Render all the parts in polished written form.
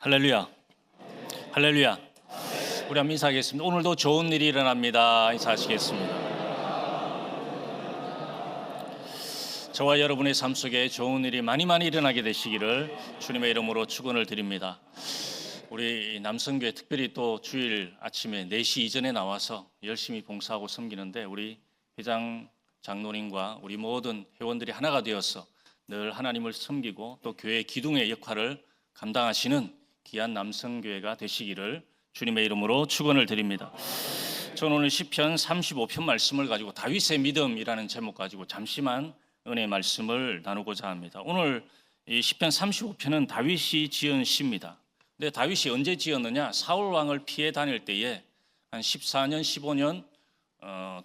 할렐루야. 할렐루야. 우리 한번 인사하겠습니다. 오늘도 좋은 일이 일어납니다. 인사하시겠습니다. 저와 여러분의 삶 속에 좋은 일이 많이 일어나게 되시기를 주님의 이름으로 축원을 드립니다. 우리 남성교회 특별히 또 주일 아침에 4시 이전에 나와서 열심히 봉사하고 섬기는데 우리 회장 장로님과 우리 모든 회원들이 하나가 되어서 늘 하나님을 섬기고 또 교회 기둥의 역할을 감당하시는 귀한 남성교회가 되시기를 주님의 이름으로 축원을 드립니다. 저는 오늘 시편 35편 말씀을 가지고 다윗의 믿음이라는 제목 가지고 잠시만 은혜의 말씀을 나누고자 합니다. 오늘 이 시편 35편은 다윗이 지은 시입니다. 근데 다윗이 언제 지었느냐? 사울 왕을 피해 다닐 때에 한 14년, 15년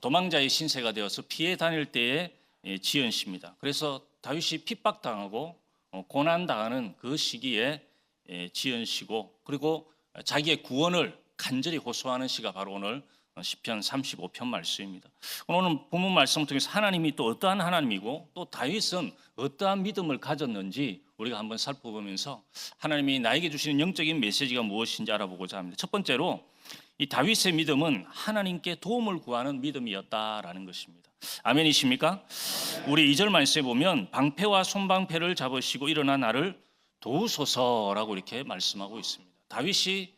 도망자의 신세가 되어서 피해 다닐 때에 지은 시입니다. 그래서 다윗이 핍박당하고 고난당하는 그 시기에 지은 시고, 그리고 자기의 구원을 간절히 호소하는 시가 바로 오늘 시편 35편 말씀입니다. 오늘 본문 말씀을 통해서 하나님이 또 어떠한 하나님이고 또 다윗은 어떠한 믿음을 가졌는지 우리가 한번 살펴보면서 하나님이 나에게 주시는 영적인 메시지가 무엇인지 알아보고자 합니다. 첫 번째로 이 다윗의 믿음은 하나님께 도움을 구하는 믿음이었다라는 것입니다. 아멘이십니까? 우리 2절 말씀에 보면 방패와 손방패를 잡으시고 일어나 나를 도우소서라고 이렇게 말씀하고 있습니다. 다윗이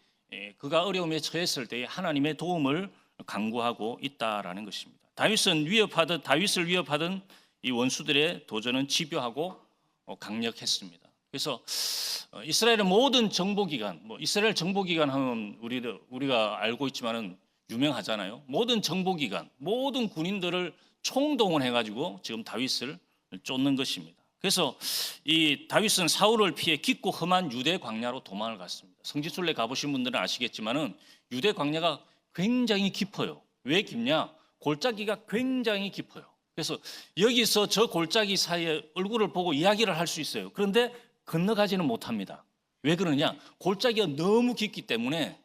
그가 어려움에 처했을 때에 하나님의 도움을 간구하고 있다라는 것입니다. 다윗을 위협하던 이 원수들의 도전은 집요하고 강력했습니다. 그래서 이스라엘의 모든 정보기관, 이스라엘 정보기관 하면 우리가 알고 있지만은 유명하잖아요. 모든 정보기관, 모든 군인들을 총동원해가지고 지금 다윗을 쫓는 것입니다. 그래서 이 다윗은 사울을 피해 깊고 험한 유대 광야로 도망을 갔습니다. 성지순례 가보신 분들은 아시겠지만은 유대 광야가 굉장히 깊어요. 왜 깊냐? 골짜기가 굉장히 깊어요. 그래서 여기서 저 골짜기 사이에 얼굴을 보고 이야기를 할 수 있어요. 그런데 건너가지는 못합니다. 왜 그러냐? 골짜기가 너무 깊기 때문에,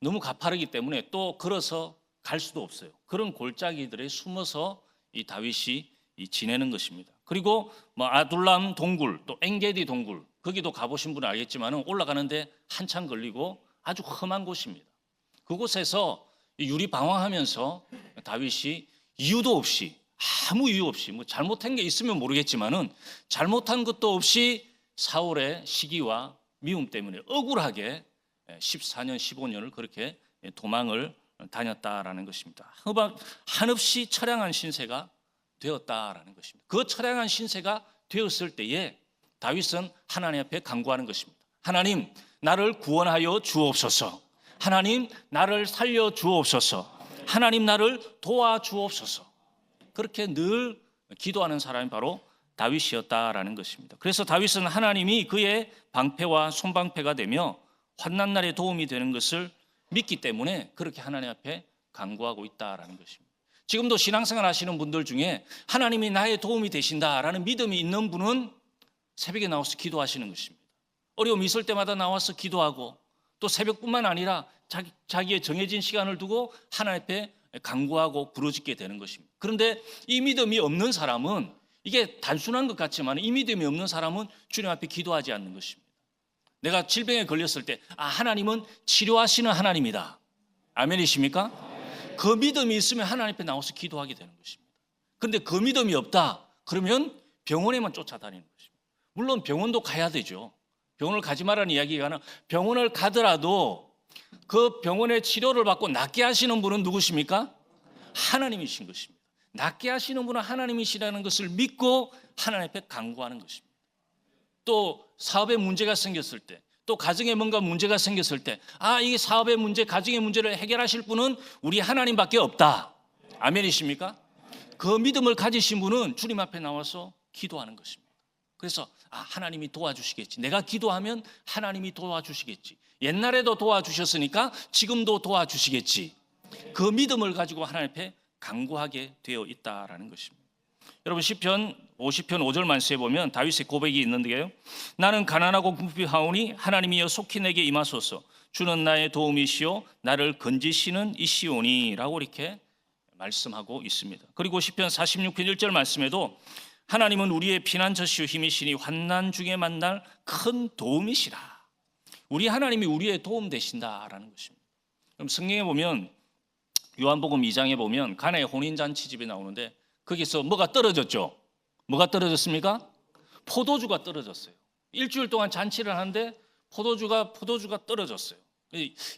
너무 가파르기 때문에 또 걸어서 갈 수도 없어요. 그런 골짜기들에 숨어서 이 다윗이 지내는 것입니다. 그리고 아둘람 동굴, 또 엔게디 동굴, 거기도 가보신 분은 알겠지만 올라가는데 한참 걸리고 아주 험한 곳입니다. 그곳에서 유리 방황하면서 다윗이 이유도 없이, 아무 이유 없이, 잘못한 게 있으면 모르겠지만은 잘못한 것도 없이 사울의 시기와 미움 때문에 억울하게 14년, 15년을 그렇게 도망을 다녔다라는 것입니다. 한없이 처량한 신세가 되었다라는 것입니다. 그 처량한 신세가 되었을 때에 다윗은 하나님 앞에 간구하는 것입니다. 하나님, 나를 구원하여 주옵소서. 하나님, 나를 살려 주옵소서. 하나님, 나를 도와 주옵소서. 그렇게 늘 기도하는 사람이 바로 다윗이었다라는 것입니다. 그래서 다윗은 하나님이 그의 방패와 손방패가 되며 환난 날에 도움이 되는 것을 믿기 때문에 그렇게 하나님 앞에 간구하고 있다라는 것입니다. 지금도 신앙생활 하시는 분들 중에 하나님이 나의 도움이 되신다라는 믿음이 있는 분은 새벽에 나와서 기도하시는 것입니다. 어려움이 있을 때마다 나와서 기도하고 또 새벽뿐만 아니라 자기의 정해진 시간을 두고 하나님 앞에 간구하고 부르짖게 되는 것입니다. 그런데 이 믿음이 없는 사람은, 이게 단순한 것 같지만 이 믿음이 없는 사람은 주님 앞에 기도하지 않는 것입니다. 내가 질병에 걸렸을 때 하나님은 치료하시는 하나님이다. 아멘이십니까? 그 믿음이 있으면 하나님 앞에 나와서 기도하게 되는 것입니다. 그런데 그 믿음이 없다 그러면 병원에만 쫓아다니는 것입니다. 물론 병원도 가야 되죠. 병원을 가지 말라는 이야기가 아니라 병원을 가더라도 그 병원의 치료를 받고 낫게 하시는 분은 누구십니까? 하나님이신 것입니다. 낫게 하시는 분은 하나님이시라는 것을 믿고 하나님 앞에 간구하는 것입니다. 또 사업에 문제가 생겼을 때, 또 가정에 뭔가 문제가 생겼을 때, 이 사업의 문제, 가정의 문제를 해결하실 분은 우리 하나님밖에 없다. 아멘이십니까? 그 믿음을 가지신 분은 주님 앞에 나와서 기도하는 것입니다. 그래서 하나님이 도와주시겠지. 내가 기도하면 하나님이 도와주시겠지. 옛날에도 도와주셨으니까 지금도 도와주시겠지. 그 믿음을 가지고 하나님 앞에 간구하게 되어 있다라는 것입니다. 여러분 시편 50편 5절 말씀에 보면 다윗의 고백이 있는데요. 나는 가난하고 궁핍하오니 하나님이여 속히 내게 임하소서. 주는 나의 도움이시오 나를 건지시는 이시오니 라고 이렇게 말씀하고 있습니다. 그리고 시편 46편 1절 말씀에도 하나님은 우리의 피난처시오 힘이시니 환난 중에 만날 큰 도움이시라. 우리 하나님이 우리의 도움 되신다라는 것입니다. 그럼 성경에 보면 요한복음 2장에 보면 가나의 혼인잔치 집에 나오는데 거기서 뭐가 떨어졌죠? 뭐가 떨어졌습니까? 포도주가 떨어졌어요. 일주일 동안 잔치를 하는데 포도주가 떨어졌어요.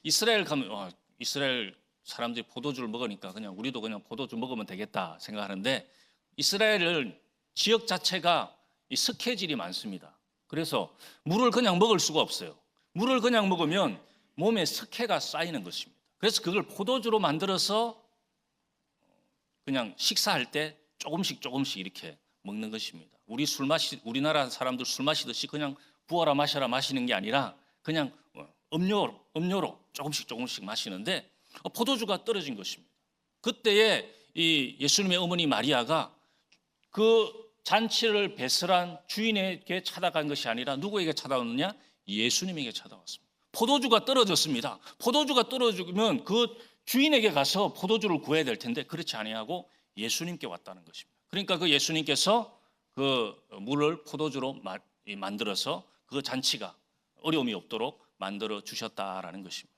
이스라엘 가면 이스라엘 사람들이 포도주를 먹으니까 그냥 우리도 그냥 포도주 먹으면 되겠다 생각하는데 이스라엘은 지역 자체가 이 석회질이 많습니다. 그래서 물을 그냥 먹을 수가 없어요. 물을 그냥 먹으면 몸에 석회가 쌓이는 것입니다. 그래서 그걸 포도주로 만들어서 그냥 식사할 때 조금씩 이렇게 먹는 것입니다. 우리나라 사람들 술 마시듯이 그냥 부어라 마셔라 마시는 게 아니라 그냥 음료로 조금씩 마시는데 포도주가 떨어진 것입니다. 그때에 이 예수님의 어머니 마리아가 그 잔치를 배설한 주인에게 찾아간 것이 아니라 누구에게 찾아왔느냐? 예수님에게 찾아왔습니다. 포도주가 떨어졌습니다. 포도주가 떨어지면 그 주인에게 가서 포도주를 구해야 될 텐데 그렇지 아니하고 예수님께 왔다는 것입니다. 그러니까 그 예수님께서 그 물을 포도주로 만들어서 그 잔치가 어려움이 없도록 만들어 주셨다라는 것입니다.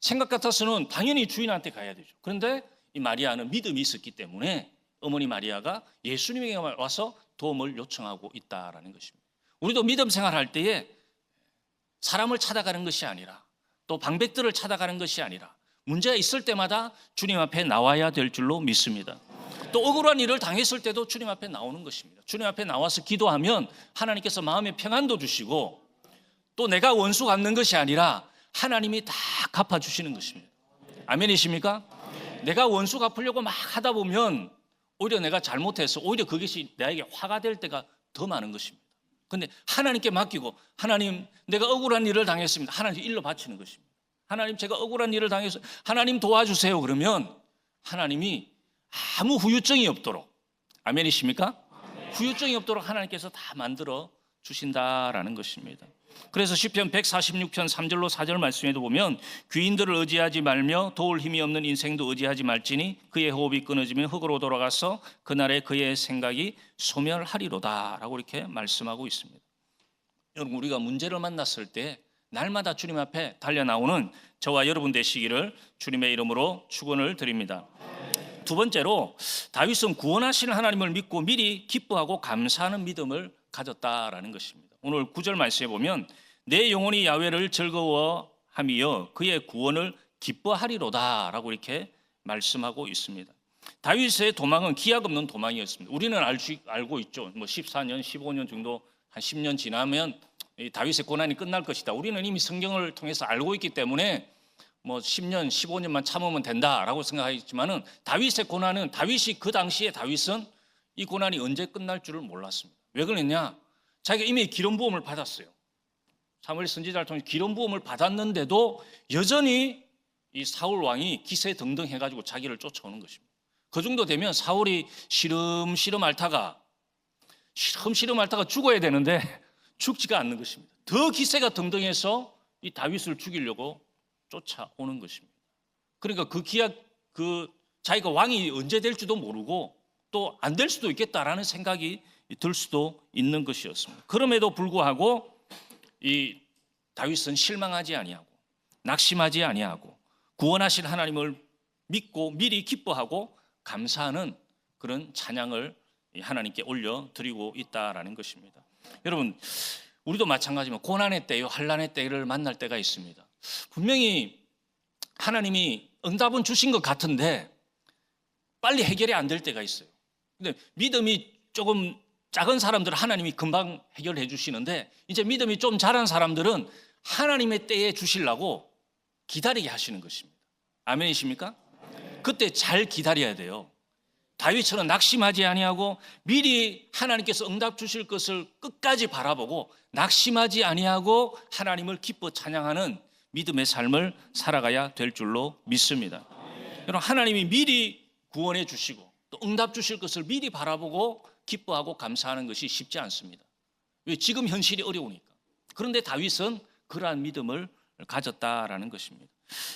생각 같아서는 당연히 주인한테 가야 되죠. 그런데 이 마리아는 믿음이 있었기 때문에 어머니 마리아가 예수님에게 와서 도움을 요청하고 있다라는 것입니다. 우리도 믿음 생활할 때에 사람을 찾아가는 것이 아니라 또 방백들을 찾아가는 것이 아니라 문제가 있을 때마다 주님 앞에 나와야 될 줄로 믿습니다. 또 억울한 일을 당했을 때도 주님 앞에 나오는 것입니다. 주님 앞에 나와서 기도하면 하나님께서 마음의 평안도 주시고 또 내가 원수 갚는 것이 아니라 하나님이 다 갚아주시는 것입니다. 아멘이십니까? 내가 원수 갚으려고 막 하다 보면 오히려 내가 잘못해서 오히려 그것이 나에게 화가 될 때가 더 많은 것입니다. 그런데 하나님께 맡기고 하나님 내가 억울한 일을 당했습니다. 하나님 일로 바치는 것입니다. 하나님 제가 억울한 일을 당해서 하나님 도와주세요. 그러면 하나님이 아무 후유증이 없도록 아멘이십니까? 후유증이 없도록 하나님께서 다 만들어 주신다라는 것입니다. 그래서 시편 146편 3절로 4절 말씀에도 보면 귀인들을 의지하지 말며 도울 힘이 없는 인생도 의지하지 말지니 그의 호흡이 끊어지면 흙으로 돌아가서 그날에 그의 생각이 소멸하리로다 라고 이렇게 말씀하고 있습니다. 여러분 우리가 문제를 만났을 때 날마다 주님 앞에 달려나오는 저와 여러분 되시기를 주님의 이름으로 축원을 드립니다. 두 번째로 다윗은 구원하시는 하나님을 믿고 미리 기뻐하고 감사하는 믿음을 가졌다라는 것입니다. 오늘 9절 말씀에 보면 내 영혼이 야훼를 즐거워하며 그의 구원을 기뻐하리로다 라고 이렇게 말씀하고 있습니다. 다윗의 도망은 기약 없는 도망이었습니다. 우리는 알고 있죠. 14년, 15년 정도 한 10년 지나면 다윗의 고난이 끝날 것이다. 우리는 이미 성경을 통해서 알고 있기 때문에 10년, 15년만 참으면 된다라고 생각했지만은 다윗의 고난은 그 당시에 다윗은 이 고난이 언제 끝날 줄을 몰랐습니다. 왜 그랬냐? 자기가 이미 기름 부음을 받았어요. 사무엘 선지자를 통해 기름 부음을 받았는데도 여전히 이 사울 왕이 기세등등 해가지고 자기를 쫓아오는 것입니다. 그 정도 되면 사울이 시름시름 앓다가 죽어야 되는데 죽지가 않는 것입니다. 더 기세가 등등해서 이 다윗을 죽이려고 쫓아오는 것입니다. 그러니까 자기가 왕이 언제 될지도 모르고 또 안 될 수도 있겠다라는 생각이 들 수도 있는 것이었습니다. 그럼에도 불구하고 이 다윗은 실망하지 아니하고 낙심하지 아니하고 구원하신 하나님을 믿고 미리 기뻐하고 감사하는 그런 찬양을 하나님께 올려드리고 있다라는 것입니다. 여러분 우리도 마찬가지지만 고난의 때요 환난의 때를 만날 때가 있습니다. 분명히 하나님이 응답은 주신 것 같은데 빨리 해결이 안 될 때가 있어요. 근데 믿음이 조금 작은 사람들은 하나님이 금방 해결해 주시는데 이제 믿음이 좀 자란 사람들은 하나님의 때에 주시려고 기다리게 하시는 것입니다. 아멘이십니까? 그때 잘 기다려야 돼요. 다윗처럼 낙심하지 아니하고 미리 하나님께서 응답 주실 것을 끝까지 바라보고 낙심하지 아니하고 하나님을 기뻐 찬양하는 믿음의 삶을 살아가야 될 줄로 믿습니다. 여러분 하나님이 미리 구원해 주시고 또 응답 주실 것을 미리 바라보고 기뻐하고 감사하는 것이 쉽지 않습니다. 왜? 지금 현실이 어려우니까. 그런데 다윗은 그러한 믿음을 가졌다라는 것입니다.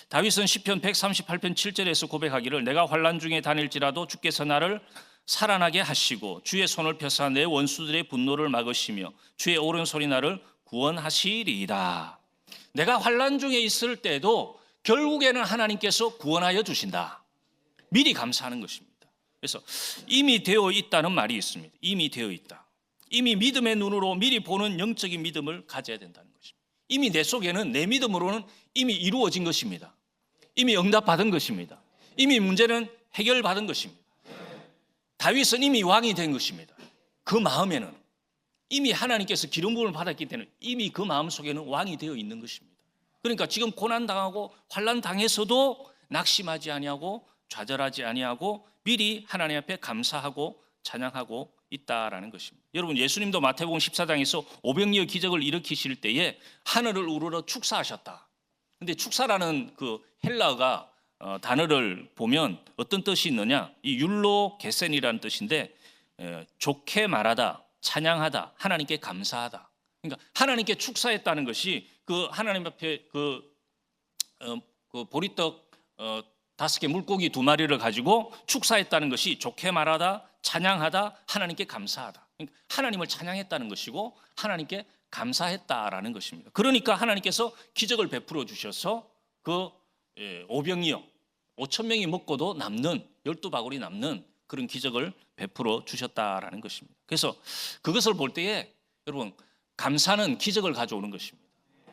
다윗은 시편 138편 7절에서 고백하기를 내가 환난 중에 다닐지라도 주께서 나를 살아나게 하시고 주의 손을 펴사 내 원수들의 분노를 막으시며 주의 오른손이 나를 구원하시리이다. 내가 환난 중에 있을 때도 결국에는 하나님께서 구원하여 주신다. 미리 감사하는 것입니다. 그래서 이미 되어 있다는 말이 있습니다. 이미 되어 있다. 이미 믿음의 눈으로 미리 보는 영적인 믿음을 가져야 된다는 것입니다. 이미 내 속에는 내 믿음으로는 이미 이루어진 것입니다. 이미 응답받은 것입니다. 이미 문제는 해결받은 것입니다. 다윗은 이미 왕이 된 것입니다. 그 마음에는 이미 하나님께서 기름 부음을 받았기 때문에 이미 그 마음 속에는 왕이 되어 있는 것입니다. 그러니까 지금 고난 당하고 환난 당해서도 낙심하지 아니하고 좌절하지 아니하고 미리 하나님 앞에 감사하고 찬양하고 있다라는 것입니다. 여러분, 예수님도 마태복음 14장에서 오병이어 기적을 일으키실 때에 하늘을 우러러 축사하셨다. 근데 축사라는 그 헬라어가 단어를 보면 어떤 뜻이 있느냐? 이 율로 게센이라는 뜻인데 좋게 말하다, 찬양하다, 하나님께 감사하다. 그러니까 하나님께 축사했다는 것이 그 하나님 앞에 그 보리떡 5개 물고기 2마리를 가지고 축사했다는 것이 좋게 말하다, 찬양하다, 하나님께 감사하다. 그러니까 하나님을 찬양했다는 것이고 하나님께 감사했다라는 것입니다. 그러니까 하나님께서 기적을 베풀어 주셔서 그 오병이어 5,000명이 먹고도 남는 12바구니 남는 그런 기적을 베풀어 주셨다라는 것입니다. 그래서 그것을 볼 때에 여러분, 감사는 기적을 가져오는 것입니다.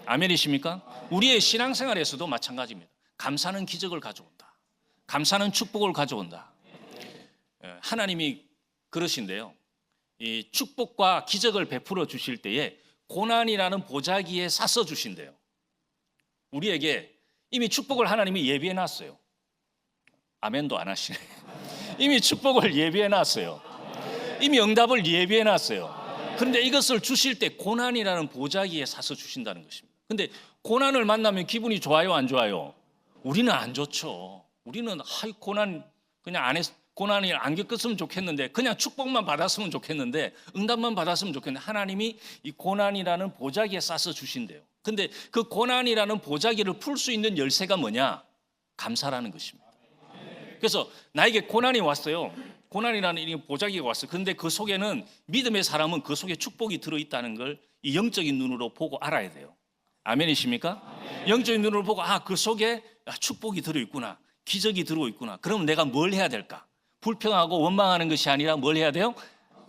아멘이십니까? 우리의 신앙생활에서도 마찬가지입니다. 감사는 기적을 가져온다. 감사는 축복을 가져온다. 하나님이 그러신데요, 이 축복과 기적을 베풀어 주실 때에 고난이라는 보자기에 싸서 주신대요. 우리에게 이미 축복을 하나님이 예비해 놨어요. 아멘도 안 하시네. 이미 축복을 예비해 놨어요. 이미 응답을 예비해 놨어요. 그런데 이것을 주실 때 고난이라는 보자기에 싸서 주신다는 것입니다. 근데 고난을 만나면 기분이 좋아요, 안 좋아요? 우리는 안 좋죠. 우리는 고난 그냥 고난이 안 겪었으면 좋겠는데, 그냥 축복만 받았으면 좋겠는데, 응답만 받았으면 좋겠는데, 하나님이 이 고난이라는 보자기에 싸서 주신대요. 근데 그 고난이라는 보자기를 풀 수 있는 열쇠가 뭐냐? 감사라는 것입니다. 그래서 나에게 고난이 왔어요. 고난이라는 이 보자기가 왔어요. 그런데 그 속에는 믿음의 사람은 그 속에 축복이 들어있다는 걸 이 영적인 눈으로 보고 알아야 돼요. 아멘이십니까? 영적인 눈으로 보고 그 속에 축복이 들어있구나, 기적이 들어있구나. 그럼 내가 뭘 해야 될까? 불평하고 원망하는 것이 아니라 뭘 해야 돼요?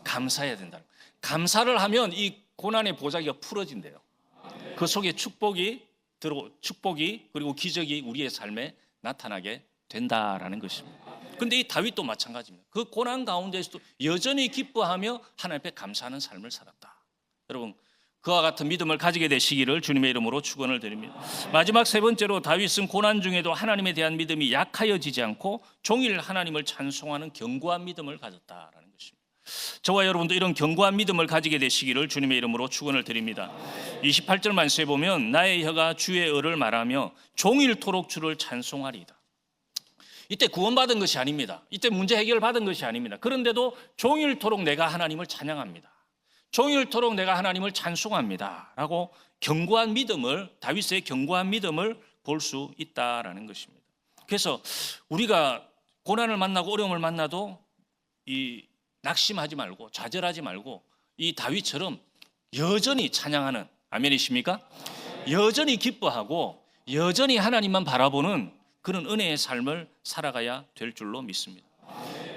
감사해야 된다. 감사를 하면 이 고난의 보자기가 풀어진대요. 그 속에 축복이 그리고 기적이 우리의 삶에 나타나게 된다라는 것입니다. 그런데 이 다윗도 마찬가지입니다. 그 고난 가운데서도 여전히 기뻐하며 하나님 앞에 감사하는 삶을 살았다. 여러분, 그와 같은 믿음을 가지게 되시기를 주님의 이름으로 축원을 드립니다. 마지막 세 번째로, 다윗은 고난 중에도 하나님에 대한 믿음이 약하여지지 않고 종일 하나님을 찬송하는 견고한 믿음을 가졌다라는 것입니다. 저와 여러분도 이런 견고한 믿음을 가지게 되시기를 주님의 이름으로 축원을 드립니다. 28절 말씀에 보면 나의 혀가 주의 의를 말하며 종일토록 주를 찬송하리이다. 이때 구원받은 것이 아닙니다. 이때 문제 해결받은 것이 아닙니다. 그런데도 종일토록 내가 하나님을 찬양합니다. 종일토록 내가 하나님을 찬송합니다 라고 견고한 믿음을, 다윗의 견고한 믿음을 볼 수 있다라는 것입니다. 그래서 우리가 고난을 만나고 어려움을 만나도 이 낙심하지 말고 좌절하지 말고 이 다윗처럼 여전히 찬양하는, 아멘이십니까? 여전히 기뻐하고 여전히 하나님만 바라보는 그런 은혜의 삶을 살아가야 될 줄로 믿습니다.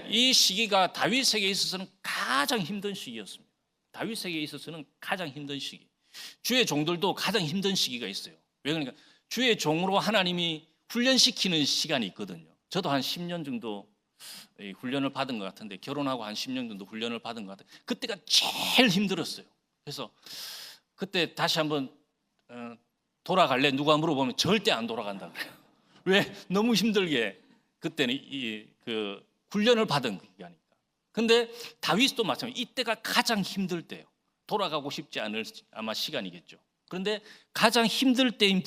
이 시기가 다윗에게 있어서는 가장 힘든 시기였습니다. 다윗에게 있어서는 가장 힘든 시기. 주의 종들도 가장 힘든 시기가 있어요. 왜 그러니까 주의 종으로 하나님이 훈련시키는 시간이 있거든요. 저도 한 10년 정도 훈련을 받은 것 같은데, 결혼하고 한 10년 정도 훈련을 받은 것 같아요. 그때가 제일 힘들었어요. 그래서 그때 다시 한번 돌아갈래? 누가 물어보면 절대 안 돌아간다 그래요. 왜? 너무 힘들게 그때는 그 훈련을 받은 기간이니까. 근데 다윗도 마찬가지. 이때가 가장 힘들 때예요. 돌아가고 싶지 않을 아마 시간이겠죠. 그런데 가장 힘들 때인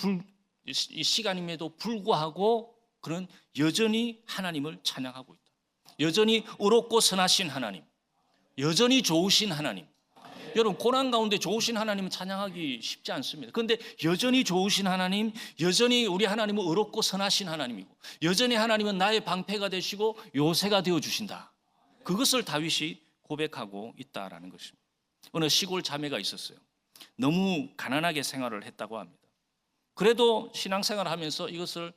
시간임에도 불구하고 그는 여전히 하나님을 찬양하고 있다. 여전히 의롭고 선하신 하나님, 여전히 좋으신 하나님. 여러분, 고난 가운데 좋으신 하나님은 찬양하기 쉽지 않습니다. 그런데 여전히 좋으신 하나님, 여전히 우리 하나님은 의롭고 선하신 하나님이고, 여전히 하나님은 나의 방패가 되시고 요새가 되어주신다. 그것을 다윗이 고백하고 있다라는 것입니다. 어느 시골 자매가 있었어요. 너무 가난하게 생활을 했다고 합니다. 그래도 신앙생활을 하면서 이것을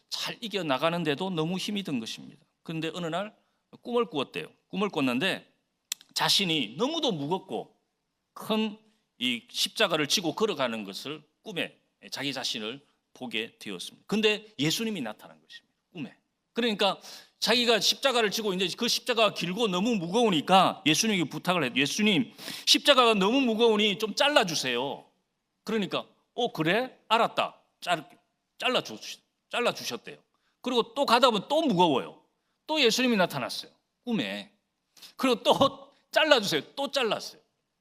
잘 이겨나가는데도 너무 힘이 든 것입니다. 그런데 어느 날 꿈을 꾸었대요. 꿈을 꿨는데 자신이 너무도 무겁고 큰 이 십자가를 지고 걸어가는 것을 꿈에 자기 자신을 보게 되었습니다. 근데 예수님이 나타난 것입니다. 꿈에. 그러니까 자기가 십자가를 지고 있는데 그 십자가가 길고 너무 무거우니까 예수님에게 부탁을 해요. 예수님, 십자가가 너무 무거우니 좀 잘라주세요. 그러니까 그래? 알았다. 잘라주셨대요. 그리고 또 가다 보면 또 무거워요. 또 예수님이 나타났어요. 꿈에. 그리고 또 잘라주세요. 또 잘랐어요.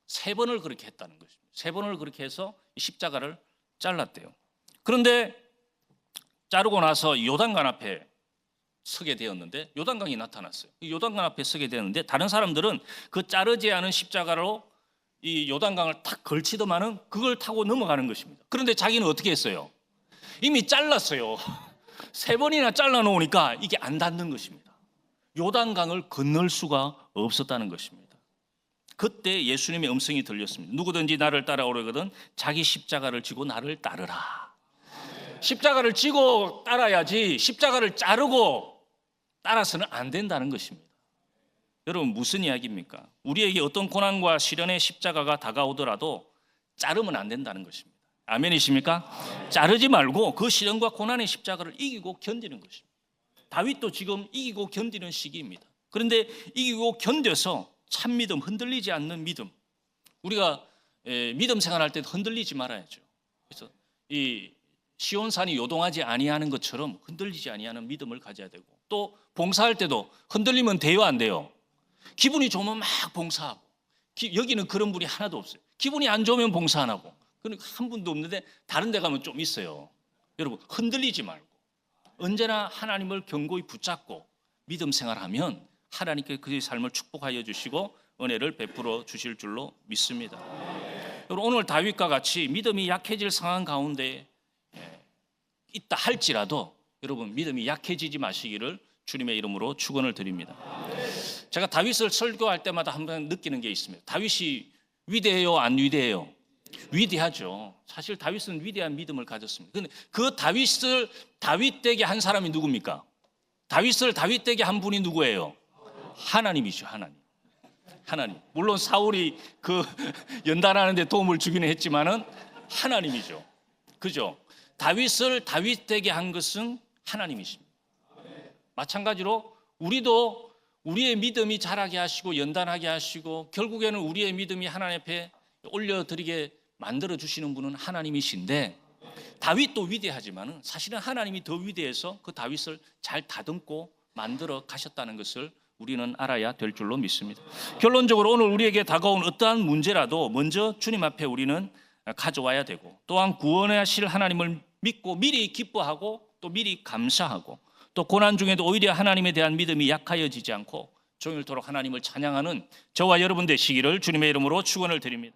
3번을 그렇게 했다는 것입니다. 3번을 그렇게 해서 십자가를 잘랐대요. 그런데 자르고 나서 요단강 앞에 서게 되었는데 요단강이 나타났어요. 요단강 앞에 서게 되었는데 다른 사람들은 그 자르지 않은 십자가로 이 요단강을 탁 걸치더만은 그걸 타고 넘어가는 것입니다. 그런데 자기는 어떻게 했어요? 이미 잘랐어요. 3번이나 잘라 놓으니까 이게 안 닿는 것입니다. 요단강을 건널 수가 없었다는 것입니다. 그때 예수님의 음성이 들렸습니다. 누구든지 나를 따라오려거든 자기 십자가를 지고 나를 따르라. 십자가를 지고 따라야지 십자가를 자르고 따라서는 안 된다는 것입니다. 여러분 무슨 이야기입니까? 우리에게 어떤 고난과 시련의 십자가가 다가오더라도 자르면 안 된다는 것입니다. 아멘이십니까? 자르지 말고 그 시련과 고난의 십자가를 이기고 견디는 것입니다. 다윗도 지금 이기고 견디는 시기입니다. 그런데 이기고 견뎌서 참 믿음, 흔들리지 않는 믿음. 우리가 믿음 생활할 때 흔들리지 말아야죠. 그래서 이 시온산이 요동하지 아니하는 것처럼 흔들리지 아니하는 믿음을 가져야 되고, 또 봉사할 때도 흔들리면 돼요, 안 돼요? 기분이 좋으면 막 봉사하고, 여기는 그런 분이 하나도 없어요. 기분이 안 좋으면 봉사 안 하고, 그러니까 한 분도 없는데 다른 데 가면 좀 있어요. 여러분 흔들리지 말고 언제나 하나님을 견고히 붙잡고 믿음 생활하면 하나님께 그의 삶을 축복하여 주시고 은혜를 베풀어 주실 줄로 믿습니다. 여러분 오늘 다윗과 같이 믿음이 약해질 상황 가운데 있다 할지라도 여러분 믿음이 약해지지 마시기를 주님의 이름으로 축원을 드립니다. 제가 다윗을 설교할 때마다 항상 느끼는 게 있습니다. 다윗이 위대해요, 안 위대해요? 위대하죠. 사실 다윗은 위대한 믿음을 가졌습니다. 그런데 그 다윗을 다윗되게 한 사람이 누굽니까? 다윗을 다윗되게 한 분이 누구예요? 하나님이죠. 하나님. 물론 사울이 그 연단하는 데 도움을 주기는 했지만은 하나님이죠. 그죠? 다윗을 다윗되게 한 것은 하나님이십니다. 마찬가지로 우리도 우리의 믿음이 자라게 하시고 연단하게 하시고 결국에는 우리의 믿음이 하나님 앞에 올려드리게 만들어 주시는 분은 하나님이신데, 다윗도 위대하지만은 사실은 하나님이 더 위대해서 그 다윗을 잘 다듬고 만들어 가셨다는 것을 우리는 알아야 될 줄로 믿습니다. 결론적으로 오늘 우리에게 다가온 어떠한 문제라도 먼저 주님 앞에 우리는 가져와야 되고, 또한 구원하실 하나님을 믿고 미리 기뻐하고 또 미리 감사하고, 또 고난 중에도 오히려 하나님에 대한 믿음이 약하여지지 않고 종일토록 하나님을 찬양하는 저와 여러분 되시기를 주님의 이름으로 축원을 드립니다.